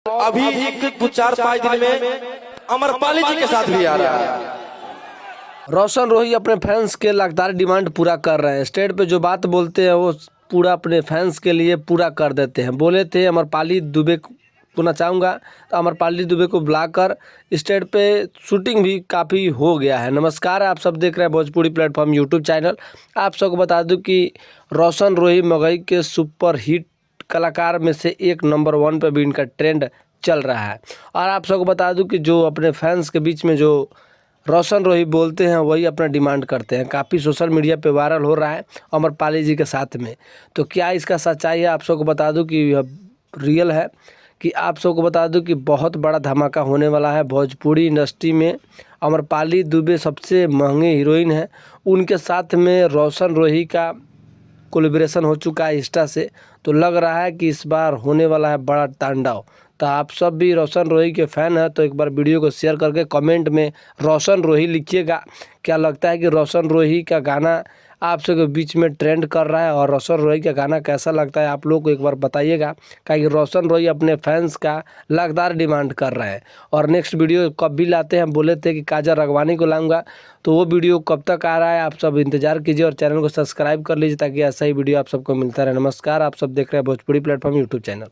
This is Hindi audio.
अभी एक दो चार पाँच दिन में अमरपाली जी के साथ भी आ रहा है। रोशन रोही अपने फैंस के लगातार डिमांड पूरा कर रहे हैं। स्टेज पे जो बात बोलते हैं वो पूरा अपने फैंस के लिए पूरा कर देते हैं। बोले थे अमरपाली दुबे को ना चाहूँगा, तो अमरपाली दुबे को बुलाकर स्टेज पे शूटिंग भी काफ़ी हो गया है। नमस्कार, आप सब देख रहे हैं भोजपुरी प्लेटफॉर्म यूट्यूब चैनल। आप सबको बता दूं कि रोशन रोही मगही के सुपर हिट कलाकार में से एक नंबर 1 पे भी इनका ट्रेंड चल रहा है। और आप सबको बता दूं कि जो अपने फैंस के बीच में जो रोशन रोही बोलते हैं वही अपना डिमांड करते हैं। काफ़ी सोशल मीडिया पे वायरल हो रहा है अमरपाली जी के साथ में। तो क्या इसका सच्चाई है, आप सबको बता दूं कि यह रियल है। कि आप सबको बता दूं कि बहुत बड़ा धमाका होने वाला है भोजपुरी इंडस्ट्री में। अमरपाली दुबे सबसे महंगे हीरोइन है, उनके साथ में रोशन रोही का कोलैबोरेशन हो चुका है इंस्टा से। तो लग रहा है कि इस बार होने वाला है बड़ा तांडव। तो आप सब भी रोशन रोही के फ़ैन हैं तो एक बार वीडियो को शेयर करके कमेंट में रोशन रोही लिखिएगा। क्या लगता है कि रोशन रोही का गाना आप सबके बीच में ट्रेंड कर रहा है, और रोशन रोही का गाना कैसा लगता है आप लोग को एक बार बताइएगा। क्योंकि रोशन रोही अपने फैंस का लगातार डिमांड कर रहे हैं। और नेक्स्ट वीडियो कब भी लाते हैं, बोले थे कि काजल राघवानी को लाऊंगा, तो वो वीडियो कब तक आ रहा है आप सब इंतजार कीजिए और चैनल को सब्सक्राइब कर लीजिए ताकि ऐसा ही वीडियो आप सबको मिलता रहे। नमस्कार, आप सब देख रहे हैं भोजपुरी प्लेटफॉर्म यूट्यूब चैनल।